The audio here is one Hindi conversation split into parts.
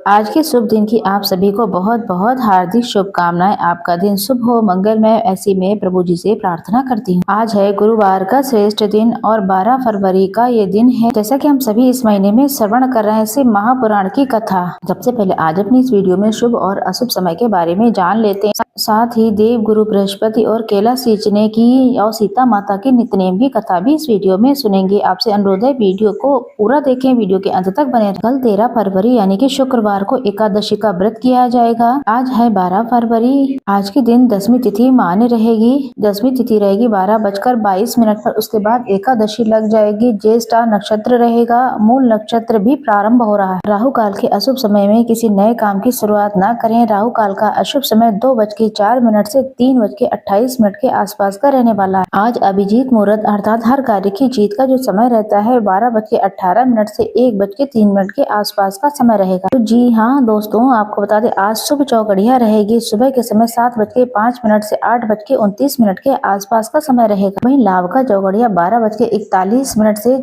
आज के शुभ दिन की आप सभी को बहुत बहुत हार्दिक शुभकामनाएं। आपका दिन शुभ हो, मंगलमय। ऐसी में प्रभु जी से प्रार्थना करती हूँ। आज है गुरुवार का श्रेष्ठ दिन और 12 फरवरी का ये दिन है। जैसा कि हम सभी इस महीने में श्रवण कर रहे हैं शिव महापुराण की कथा। सबसे पहले आज अपनी इस वीडियो में शुभ और अशुभ समय के बारे में जान लेते हैं। साथ ही देव गुरु बृहस्पति और केला सींचने की और सीता माता की नित्यनेम की कथा भी इस वीडियो में सुनेंगे। आपसे अनुरोध है वीडियो को पूरा देखें, वीडियो के अंत तक बने रहें। कल 13 फरवरी यानी कि शुक्रवार को एकादशी का व्रत किया जाएगा। आज है 12 फरवरी। आज के दिन दसवीं तिथि मान्य रहेगी। दसवीं तिथि रहेगी 12:22 पर। उसके बाद एकादशी लग जाएगी। ज्येष्ठा नक्षत्र रहेगा। मूल नक्षत्र भी प्रारंभ हो रहा है। राहु काल के अशुभ समय में किसी नए काम की शुरुआत न करें। राहु काल का अशुभ समय 2:04 से 3:28 के आसपास का रहने वाला है। आज अभिजीत मुहूर्त अर्थात हर कार्य की जीत का जो समय रहता है 12:18 से 1:03 के आसपास का समय रहेगा। तो जी हाँ दोस्तों, आपको बता दें आज शुभ चौघड़िया रहेगी। सुबह के समय 7:05 से 8:29 के आसपास का समय रहेगा। वहीं लाभ का चौघड़िया 12:41 से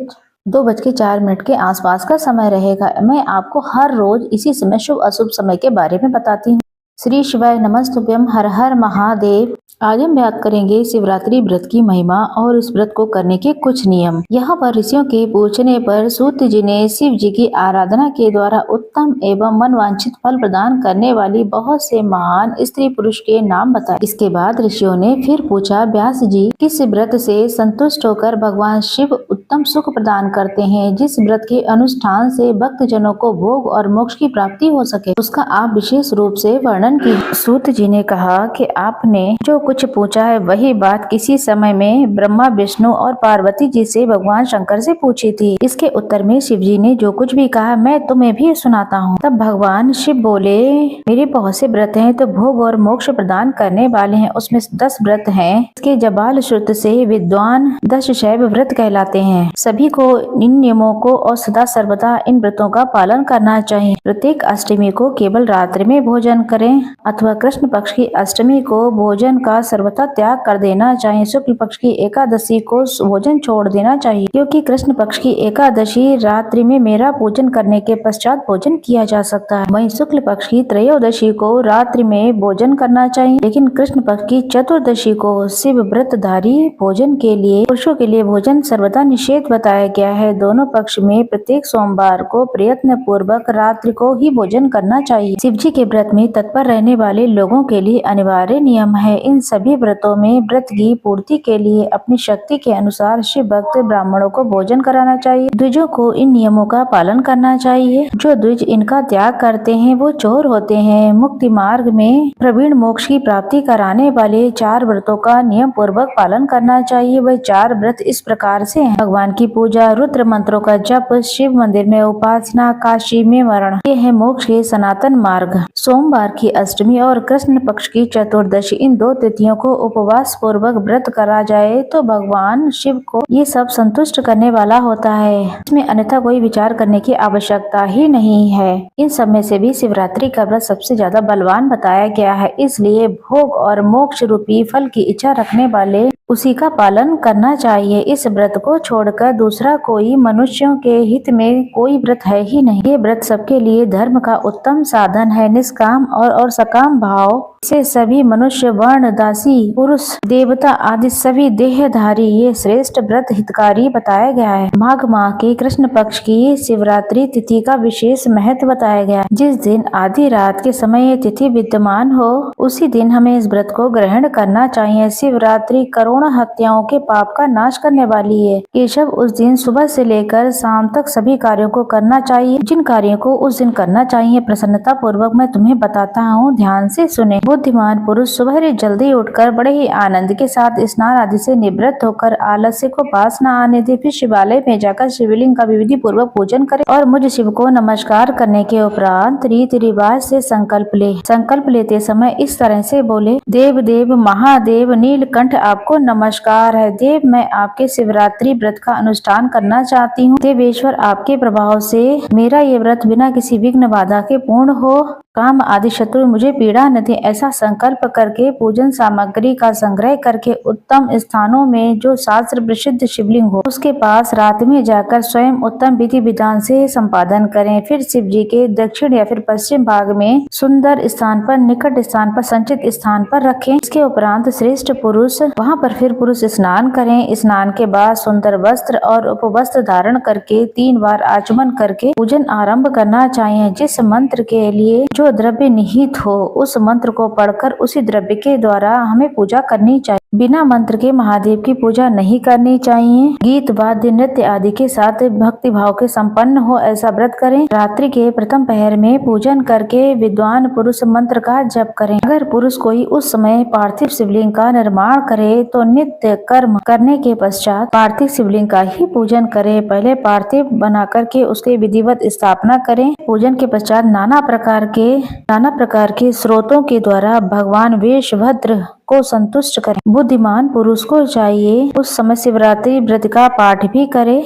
2:04 के आसपास का समय रहेगा। मैं आपको हर रोज इसी समय शुभ अशुभ समय के बारे में बताती हूँ। श्री शिवाय नमस्तुभ्यम। हर हर महादेव। आज हम बात करेंगे शिवरात्रि व्रत की महिमा और इस व्रत को करने के कुछ नियम। यहाँ पर ऋषियों के पूछने पर सूत जी ने शिव जी की आराधना के द्वारा उत्तम एवं मनवांछित फल प्रदान करने वाली बहुत से महान स्त्री पुरुष के नाम बताए। इसके बाद ऋषियों ने फिर पूछा, व्यास जी किस व्रत से संतुष्ट होकर भगवान शिव उत्तम सुख प्रदान करते हैं, जिस व्रत के अनुष्ठान से भक्त जनों को भोग और मोक्ष की प्राप्ति हो सके, उसका आप विशेष रूप से वर्णन की। सूत जी ने कहा कि आपने जो कुछ पूछा है वही बात किसी समय में ब्रह्मा विष्णु और पार्वती जी से भगवान शंकर से पूछी थी। इसके उत्तर में शिव जी ने जो कुछ भी कहा मैं तुम्हें भी सुनाता हूँ। तब भगवान शिव बोले, मेरे बहुत से व्रत हैं तो भोग और मोक्ष प्रदान करने वाले हैं। उसमें 10 व्रत हैं। इसके जबाल श्रुत से विद्वान 10 शैव व्रत कहलाते हैं। सभी को इन नियमों को और सदा सर्वदा इन व्रतों का पालन करना चाहिए। प्रत्येक अष्टमी को केवल रात्रि में भोजन करें अथवा कृष्ण पक्ष की अष्टमी को भोजन का सर्वथा त्याग कर देना चाहिए। शुक्ल पक्ष की एकादशी को भोजन छोड़ देना चाहिए, क्योंकि कृष्ण पक्ष की एकादशी रात्रि में मेरा पूजन करने के पश्चात भोजन किया जा सकता है। वहीं शुक्ल पक्ष की त्रयोदशी को रात्रि में भोजन करना चाहिए, लेकिन कृष्ण पक्ष की चतुर्दशी को शिव व्रतधारी भोजन के लिए पुरुषों के लिए भोजन सर्वथा निषेध बताया गया है। दोनों पक्ष में प्रत्येक सोमवार को प्रयत्न पूर्वक रात्रि को ही भोजन करना चाहिए। शिव जी के व्रत में तत्पर रहने वाले लोगों के लिए अनिवार्य नियम है। इन सभी व्रतों में व्रत की पूर्ति के लिए अपनी शक्ति के अनुसार शिव भक्त ब्राह्मणों को भोजन कराना चाहिए। द्विजों को इन नियमों का पालन करना चाहिए। जो द्विज इनका त्याग करते हैं वो चोर होते हैं। मुक्ति मार्ग में प्रवीण मोक्ष की प्राप्ति कराने वाले 4 व्रतों का नियम पूर्वक पालन करना चाहिए। वह 4 व्रत इस प्रकार से हैं। भगवान की पूजा, रुद्र मंत्रों का जप, शिव मंदिर में उपासना, काशी में मरण, ये है मोक्ष के सनातन मार्ग। सोमवार की अष्टमी और कृष्ण पक्ष की चतुर्दशी, इन 2 तिथियों को उपवास पूर्वक व्रत करा जाए तो भगवान शिव को ये सब संतुष्ट करने वाला होता है। इसमें अन्यथा कोई विचार करने की आवश्यकता ही नहीं है। इन सब में से भी शिवरात्रि का व्रत सबसे ज्यादा बलवान बताया गया है। इसलिए भोग और मोक्ष रूपी फल की इच्छा रखने वाले उसी का पालन करना चाहिए। इस व्रत को छोड़कर दूसरा कोई मनुष्यों के हित में कोई व्रत है ही नहीं। ये व्रत सबके लिए धर्म का उत्तम साधन है। निष्काम और सकाम भाव से सभी मनुष्य, वर्ण, दासी, पुरुष, देवता आदि सभी देहधारी ये श्रेष्ठ व्रत हितकारी बताया गया है। माघ माह के कृष्ण पक्ष की शिवरात्रि तिथि का विशेष महत्व बताया गया है। जिस दिन आधी रात के समय ये तिथि विद्यमान हो उसी दिन हमें इस व्रत को ग्रहण करना चाहिए। शिवरात्रि करोड़ों हत्याओं के पाप का नाश करने वाली है। केशव उस दिन सुबह से लेकर शाम तक सभी कार्यों को करना चाहिए। जिन कार्यों को उस दिन करना चाहिए प्रसन्नता पूर्वक मैं तुम्हें बताता हूँ, ध्यान से सुने। बुद्धिमान पुरुष सुबह जल्दी उठकर बड़े ही आनंद के साथ स्नान आदि से निवृत्त होकर आलस्य को पास न आने दे। फिर शिवालय में जाकर शिवलिंग का विधि पूर्वक पूजन करे और मुझ शिव को नमस्कार करने के उपरांत रीति रिवाज से संकल्प ले। संकल्प लेते समय इस तरह से बोले, देव देव महादेव नीलकंठ आपको नमस्कार है। देव मैं आपके शिवरात्रि व्रत का अनुष्ठान करना चाहती हूँ। देवेश्वर आपके प्रभाव से मेरा ये व्रत बिना किसी विघ्न बाधा के पूर्ण हो। काम आदि शत्रु मुझे पीड़ा न दे, ऐसा संकल्प करके पूजन सामग्री का संग्रह करके उत्तम स्थानों में जो शास्त्र प्रसिद्ध शिवलिंग हो उसके पास रात में जाकर स्वयं उत्तम विधि विधान से संपादन करें। फिर शिव जी के दक्षिण या फिर पश्चिम भाग में सुंदर स्थान पर, निकट स्थान पर, संचित स्थान पर रखें। इसके उपरांत श्रेष्ठ पुरुष वहां पर फिर पुरुष स्नान करें। स्नान के बाद सुंदर वस्त्र और उपवस्त्र धारण करके 3 बार आचमन करके पूजन आरंभ करना चाहिए। जिस मंत्र के लिए जो द्रव्य निहित हो उस मंत्र को पढ़कर उसी द्रव्य के द्वारा हमें पूजा करनी चाहिए। बिना मंत्र के महादेव की पूजा नहीं करनी चाहिए। गीत वाद्य नृत्य आदि के साथ भक्ति भाव के संपन्न हो ऐसा व्रत करें। रात्रि के प्रथम पहर में पूजन करके विद्वान पुरुष मंत्र का जप करें। अगर पुरुष कोई उस समय पार्थिव शिवलिंग का निर्माण करे तो नित्य कर्म करने के पश्चात पार्थिव शिवलिंग का ही पूजन करे। पहले पार्थिव बना करके उसके विधिवत स्थापना करें। पूजन के पश्चात नाना प्रकार के स्रोतों के द्वारा भगवान वीरभद्र को संतुष्ट करें। बुद्धिमान पुरुष को चाहिए उस समय शिवरात्रि व्रत का पाठ भी करे।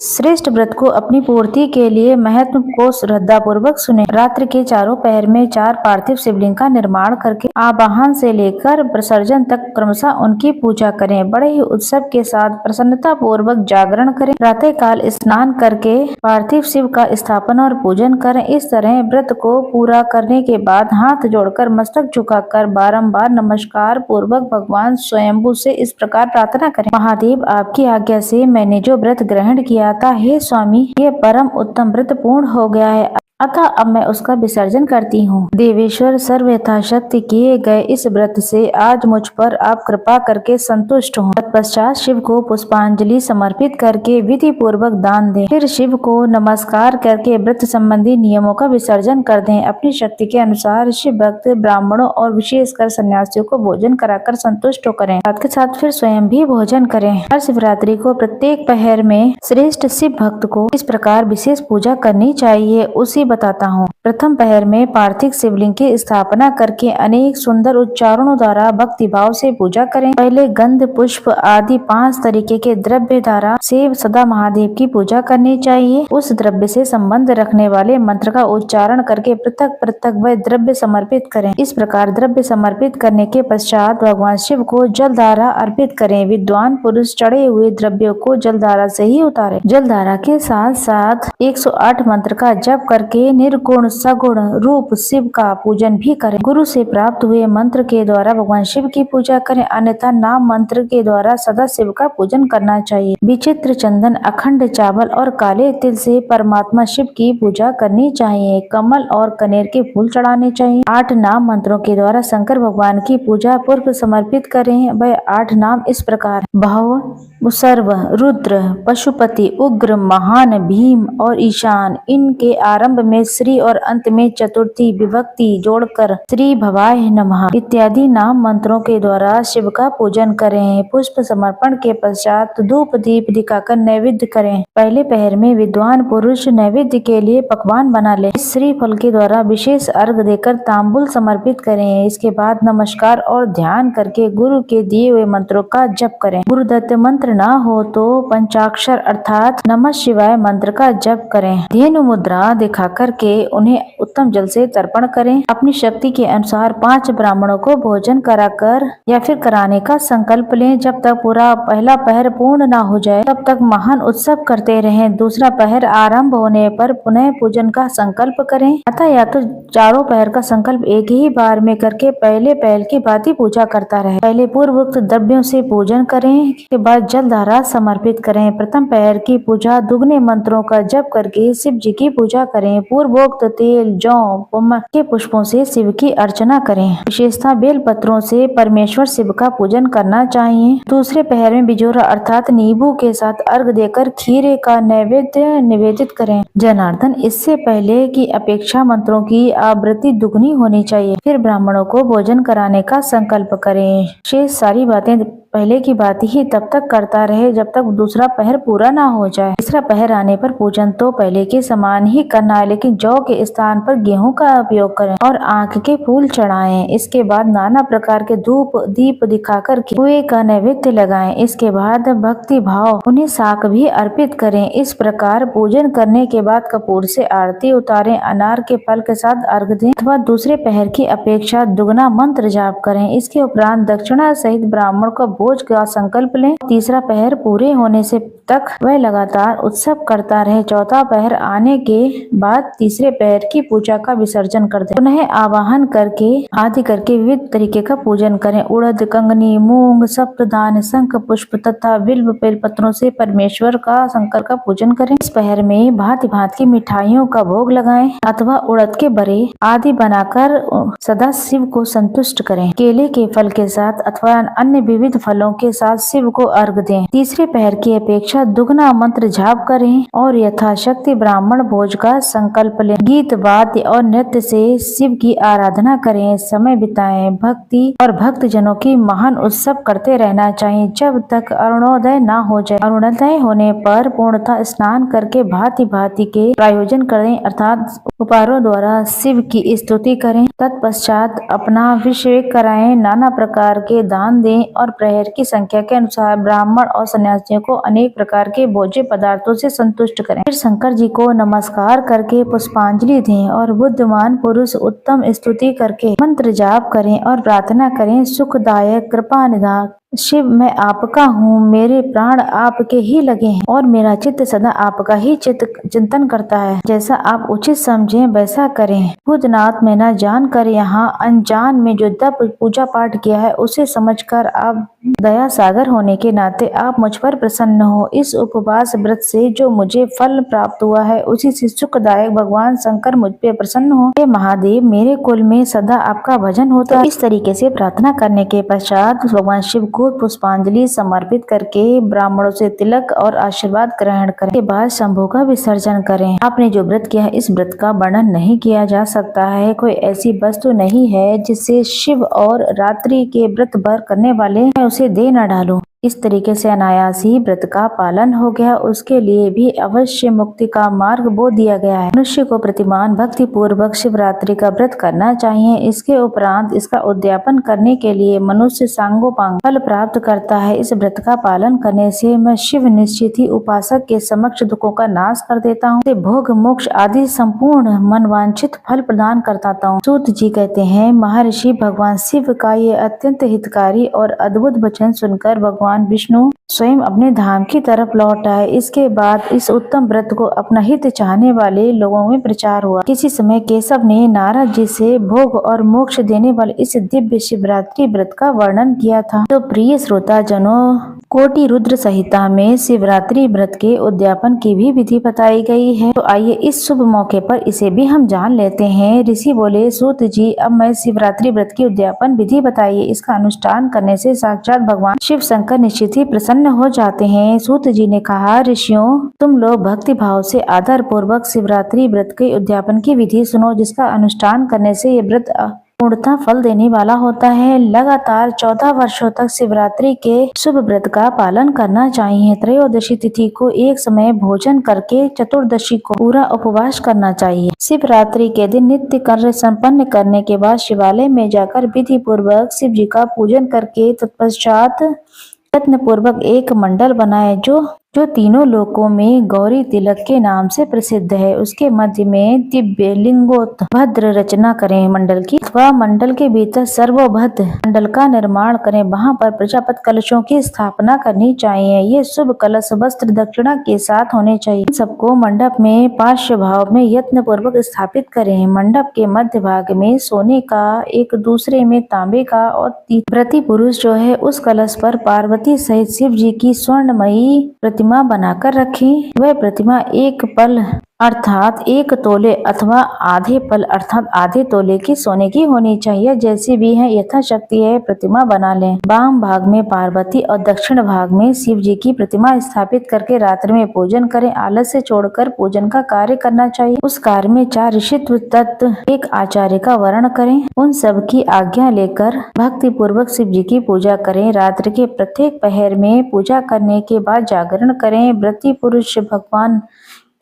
श्रेष्ठ व्रत को अपनी पूर्ति के लिए महत्व को श्रद्धा पूर्वक सुने। रात्रि के चारों पहर में 4 पार्थिव शिवलिंग का निर्माण करके आवाहन से लेकर विसर्जन तक क्रमशः उनकी पूजा करें। बड़े ही उत्सव के साथ प्रसन्नता पूर्वक जागरण करें। प्रातः काल स्नान करके पार्थिव शिव का स्थापन और पूजन करें। इस तरह व्रत को पूरा करने के बाद हाथ जोड़कर मस्तक झुकाकर बारंबार नमस्कार पूर्वक भगवान स्वयंभू से इस प्रकार प्रार्थना करें। महादेव, आपकी आज्ञा से मैंने जो व्रत ग्रहण किया था, हे स्वामी, ये परम उत्तम व्रत पूर्ण हो गया है, अतः अब मैं उसका विसर्जन करती हूँ। देवेश्वर, सर्व यथाशक्ति किए गए इस व्रत से आज मुझ पर आप कृपा करके संतुष्ट हों। तत्पश्चात शिव को पुष्पांजलि समर्पित करके विधि पूर्वक दान दें। फिर शिव को नमस्कार करके व्रत संबंधी नियमों का विसर्जन कर दें। अपनी शक्ति के अनुसार शिव भक्त ब्राह्मणों और विशेषकर सन्यासियों को भोजन कराकर संतुष्ट करें। साथ के साथ फिर स्वयं भी भोजन करें। हर शिवरात्रि को प्रत्येक पहर में श्रेष्ठ शिव भक्त को इस प्रकार विशेष पूजा करनी चाहिए, उसी बताता हूँ। प्रथम पहर में पार्थिव शिवलिंग की स्थापना करके अनेक सुंदर उच्चारणों द्वारा भक्ति भाव से पूजा करें। पहले गंध, पुष्प आदि 5 तरीके के द्रव्य द्वारा से सदा महादेव की पूजा करनी चाहिए। उस द्रव्य से संबंध रखने वाले मंत्र का उच्चारण करके पृथक पृथक वह द्रव्य समर्पित करें। इस प्रकार द्रव्य समर्पित करने के पश्चात भगवान शिव को जलधारा अर्पित करें। विद्वान पुरुष चढ़े हुए द्रव्यों को जलधारा से ही उतारे। जलधारा के साथ साथ 108 मंत्र का जप करके निर्गुण सगुण रूप शिव का पूजन भी करें। गुरु से प्राप्त हुए मंत्र के द्वारा भगवान शिव की पूजा करें, अन्यथा नाम मंत्र के द्वारा सदा शिव का पूजन करना चाहिए। विचित्र चंदन, अखंड चावल और काले तिल से परमात्मा शिव की पूजा करनी चाहिए। कमल और कनेर के फूल चढ़ाने चाहिए। 8 नाम मंत्रों के द्वारा शंकर भगवान की पूजा पूर्व समर्पित करें। वह 8 नाम इस प्रकार: भव, सर्व, रुद्र, पशुपति, उग्र, महान, भीम और ईशान। इनके आरंभ में श्री और अंत में चतुर्थी विभक्ति जोड़कर श्री भवाय नमः इत्यादि नाम मंत्रों के द्वारा शिव का पूजन करें। पुष्प समर्पण के पश्चात धूप दीप दिखाकर नैवेद्य करें। पहले पहर में विद्वान पुरुष नैवेद्य के लिए पकवान बना ले। श्री फल के द्वारा विशेष अर्घ देकर तांबूल समर्पित करें। इसके बाद नमस्कार और ध्यान करके गुरु के दिए हुए मंत्रों का जप करें। गुरुदत्त मंत्र न हो तो पंचाक्षर अर्थात नमः शिवाय मंत्र का जप करें। धेनु मुद्रा दिखा करके उन्हें उत्तम जल से तर्पण करें। अपनी शक्ति के अनुसार 5 ब्राह्मणों को भोजन कराकर या फिर कराने का संकल्प लें। जब तक पूरा पहला पहर पूर्ण ना हो जाए तब तक महान उत्सव करते रहें। दूसरा पहर आरंभ होने पर पुनः पूजन का संकल्प करें। अतः या तो चारों पहर का संकल्प एक ही बार में करके पहले पहल की भांति पूजा करता रहे। पहले पूर्वोक्त द्रव्यों से पूजन करें, के बाद जलधारा समर्पित करें। प्रथम पहर की पूजा दुगने मंत्रों का जप करके शिव जी की पूजा करें। पूर्वोक्त तेल, जौ के पुष्पों से शिव की अर्चना करें। विशेषता बेल पत्रों से परमेश्वर शिव का पूजन करना चाहिए। दूसरे पहर में बिजोरा अर्थात नींबू के साथ अर्घ देकर खीरे का नैवेद्य निवेदित करें। जनार्दन, इससे पहले की अपेक्षा मंत्रों की आवृत्ति दुगनी होनी चाहिए। फिर ब्राह्मणों को भोजन कराने का संकल्प करें। शेष सारी बातें पहले की बात ही तब तक करता रहे जब तक दूसरा पहर पूरा ना हो जाए। तीसरा पहर आने पर पूजन तो पहले के समान ही करना है, लेकिन जौ के स्थान पर गेहूं का उपयोग करें और आंख के फूल चढ़ाएं। इसके बाद नाना प्रकार के धूप दीप दिखाकर कुएं का नैवेद्य लगाएं। इसके बाद भक्ति भाव उन्हें शाक भी अर्पित करें। इस प्रकार पूजन करने के बाद कपूर से आरती उतारें, अनार के फल के साथ अर्घ दें अथवा दूसरे पहर की अपेक्षा दुगना मंत्र जाप करें। इसके उपरांत दक्षिणा सहित ब्राह्मण को भोज का संकल्प लें। तीसरा पहर पूरे होने से तक वह लगातार उत्सव करता रहे। चौथा पहर आने के बाद तीसरे पहर की पूजा का विसर्जन कर दे। पुनः आवाहन करके आदि करके विविध तरीके का पूजन करें। उड़द, कंगनी, मूंग, सप्तधान, शंख पुष्प तथा बिल्व बेल पत्रों से परमेश्वर का शंकर का पूजन करें। इस पहर में भांति भांति की मिठाइयों का भोग लगाएं अथवा उड़द के बड़े आदि बनाकर सदा शिव को संतुष्ट करें। केले के फल के साथ अथवा अन्य विविध फलों के साथ शिव को अर्घ दें। तीसरे पहर की अपेक्षा दुगना मंत्र जाप करें और यथाशक्ति ब्राह्मण भोज का संकल्प लें। गीत वाद्य और नृत्य से शिव की आराधना करें, समय बिताएं। भक्ति और भक्त जनों की महान उत्सव करते रहना चाहिए जब तक अरुणोदय न हो जाए। अरुणोदय होने पर पूर्णतः स्नान करके भांति भांति के प्रायोजन करें अर्थात उपहारों द्वारा शिव की स्तुति करें। तत्पश्चात अपना अभिषेक कराएं, नाना प्रकार के दान दें और प्रहर की संख्या के अनुसार ब्राह्मण और सन्यासियों को अनेक प्रकार के भोज्य पदार्थों से संतुष्ट करें। फिर शंकर जी को नमस्कार करके पुष्पांजलि दें और बुद्धिमान पुरुष उत्तम स्तुति करके मंत्र जाप करें और प्रार्थना करें, सुखदायक कृपा निधान शिव, मैं आपका हूँ, मेरे प्राण आपके ही लगे हैं और मेरा चित्त सदा आपका ही चिंतन करता है। जैसा आप उचित समझें वैसा करें। भूतनाथ में न जान कर यहाँ अनजान में जो तप पूजा पाठ किया है उसे समझकर आप दया सागर होने के नाते आप मुझ पर प्रसन्न हो। इस उपवास व्रत से जो मुझे फल प्राप्त हुआ है उसी से सुखदायक भगवान शंकर मुझ पे प्रसन्न हो। हे महादेव, मेरे कुल में सदा आपका भजन होता है। इस तरीके से प्रार्थना करने के पश्चात भगवान शिव को पुष्पांजलि समर्पित करके ब्राह्मणों से तिलक और आशीर्वाद ग्रहण करें। के बाद शंभू का विसर्जन करें। आपने जो व्रत किया है इस व्रत का वर्णन नहीं किया जा सकता है। कोई ऐसी वस्तु नहीं है जिससे शिव और रात्रि के व्रत भर करने वाले उसे दे न डालो। इस तरीके से अनायास ही व्रत का पालन हो गया। उसके लिए भी अवश्य मुक्ति का मार्ग बो दिया गया है। मनुष्य को प्रतिमान भक्ति पूर्वक शिवरात्रि का व्रत करना चाहिए। इसके उपरांत इसका उद्यापन करने के लिए मनुष्य सांगोपांग फल प्राप्त करता है। इस व्रत का पालन करने से मैं शिव निश्चित ही उपासक के समक्ष दुखों का नाश कर देता हूँ, भोग मोक्ष आदि संपूर्ण मनवांछित फल प्रदान करता हूँ। सूत जी कहते हैं, महर्षि भगवान शिव का ये अत्यंत हितकारी और अद्भुत वचन सुनकर भगवान विष्णु स्वयं अपने धाम की तरफ लौट आए। इसके बाद इस उत्तम व्रत को अपना हित चाहने वाले लोगों में प्रचार हुआ। किसी समय केशव ने नारद जी से भोग और मोक्ष देने वाले इस दिव्य शिवरात्रि व्रत का वर्णन किया था। तो प्रिय श्रोता जनों, कोटि रुद्र संहिता में शिवरात्रि व्रत के उद्यापन की भी विधि बताई गई है। तो आइए इस शुभ मौके पर इसे भी हम जान लेते हैं। ऋषि बोले, सूत जी, अब मैं शिवरात्रि व्रत की उद्यापन विधि बताइए। इसका अनुष्ठान करने से साक्षात भगवान शिव शंकर निश्चित ही प्रसन्न हो जाते हैं। सूत जी ने कहा, ऋषियों, तुम लोग भक्ति भाव से आदर पूर्वक शिवरात्रि व्रत के उद्यापन की विधि सुनो, जिसका अनुष्ठान करने से ये व्रत पूर्णतः फल देने वाला होता है। लगातार 14 वर्षों तक शिवरात्रि के शुभ व्रत का पालन करना चाहिए। त्रयोदशी तिथि को एक समय भोजन करके चतुर्दशी को पूरा उपवास करना चाहिए। शिवरात्रि के दिन नित्य कार्य संपन्न करने के बाद शिवालय में जाकर विधि पूर्वक शिव जी का पूजन करके तत्पश्चात यत्न पूर्वक एक मंडल बनाए जो तीनों लोकों में गौरी तिलक के नाम से प्रसिद्ध है। उसके मध्य में दिव्य लिंगोत्भद्र रचना करें मंडल की, अथवा मंडल के भीतर सर्वभद्र मंडल का निर्माण करें। वहां पर प्रजापति कलशों की स्थापना करनी चाहिए। ये शुभ कलश वस्त्र दक्षिणा के साथ होने चाहिए। सबको मंडप में पार्श्व भाव में यत्न पूर्वक स्थापित करें। मंडप के मध्य भाग में सोने का, एक दूसरे में तांबे का और व्रती पुरुष जो है उस कलश पर पार्वती सहित शिव जी की स्वर्णमयी प्रतिमा बनाकर रखें। वह प्रतिमा एक पल अर्थात 1 तोले अथवा आधे पल अर्थात आधे तोले की सोने की होनी चाहिए। जैसी भी है यथाशक्ति है प्रतिमा बना लें। वाम भाग में पार्वती और दक्षिण भाग में शिव जी की प्रतिमा स्थापित करके रात्रि में पूजन करें। आलस्य छोड़कर पूजन का कार्य करना चाहिए। उस कार्य में 4 ऋषित्व तत्व एक आचार्य का वर्ण करें। उन सब की आज्ञा लेकर भक्ति पूर्वक शिव जी की पूजा करें। रात्रि के प्रत्येक पहर में पूजा करने के बाद जागरण करें। व्रती पुरुष भगवान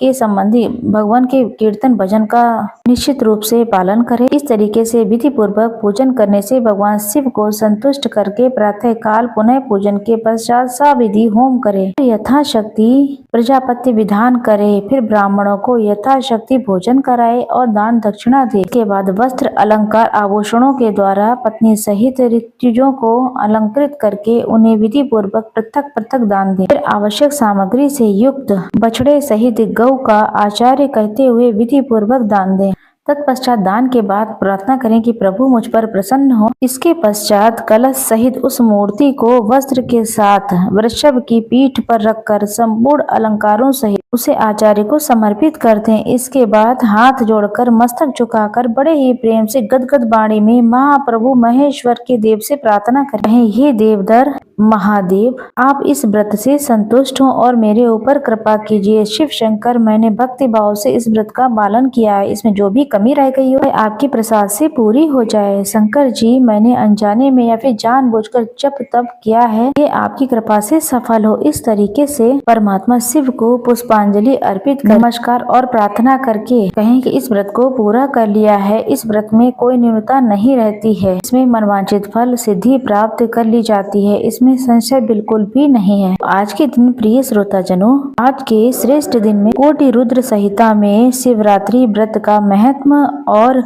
के संबंधी भगवान के कीर्तन भजन का निश्चित रूप से पालन करें। इस तरीके से विधि पूर्वक पूजन करने से भगवान शिव को संतुष्ट करके प्रातः काल पुनः पूजन के पश्चात साविधि होम करें। यथाशक्ति प्रजापति विधान करे, फिर ब्राह्मणों को यथाशक्ति भोजन कराए और दान दक्षिणा दे। इसके बाद वस्त्र अलंकार आभूषणों के द्वारा पत्नी सहित ऋतुजों को अलंकृत करके उन्हें विधि पूर्वक पृथक पृथक दान दे। फिर आवश्यक सामग्री से युक्त बछड़े सहित गौ का आचार्य कहते हुए विधि पूर्वक दान दें। तत्पश्चात दान के बाद प्रार्थना करें कि प्रभु मुझ पर प्रसन्न हो। इसके पश्चात कलश सहित उस मूर्ति को वस्त्र के साथ वृषभ की पीठ पर रखकर संपूर्ण अलंकारों सहित उसे आचार्य को समर्पित कर दें। इसके बाद हाथ जोड़कर मस्तक झुकाकर बड़े ही प्रेम से गदगद वाणी में महाप्रभु महेश्वर के देव से प्रार्थना करें। हे देवधर महादेव, आप इस व्रत से संतुष्ट हो और मेरे ऊपर कृपा कीजिए। शिव शंकर, मैंने भक्ति भाव से इस व्रत का पालन किया है। इसमें जो भी कमी रह गई हो आपके प्रसाद से पूरी हो जाए। शंकर जी, मैंने अनजाने में या फिर जानबूझकर जप तप किया है, ये आपकी कृपा से सफल हो। इस तरीके से परमात्मा शिव को पुष्पांजलि अर्पित कर नमस्कार और प्रार्थना करके कहें कि इस व्रत को पूरा कर लिया है। इस व्रत में कोई न्यूनता नहीं रहती है। इसमें मनवांछित फल सिद्धि प्राप्त कर ली जाती है। इसमें संशय बिल्कुल भी नहीं है। आज के दिन प्रिय श्रोताजनों, आज के श्रेष्ठ दिन में कोटि रुद्र संहिता में शिवरात्रि व्रत का महत्व और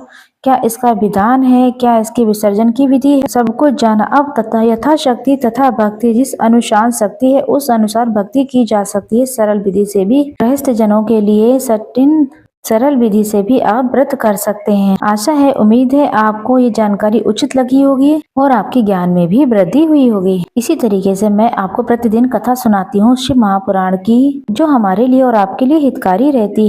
क्या इसका विधान है, क्या इसके विसर्जन की विधि है, सब कुछ जाना। अब तथा यथाशक्ति तथा भक्ति जिस अनुसार शक्ति है उस अनुसार भक्ति की जा सकती है। सरल विधि से भी गृहस्थ जनों के लिए सरल विधि से भी आप व्रत कर सकते हैं। आशा है, उम्मीद है आपको ये जानकारी उचित लगी होगी और आपके ज्ञान में भी वृद्धि हुई होगी। इसी तरीके से मैं आपको प्रतिदिन कथा सुनाती हूँ शिव महापुराण की, जो हमारे लिए और आपके लिए हितकारी रहती है।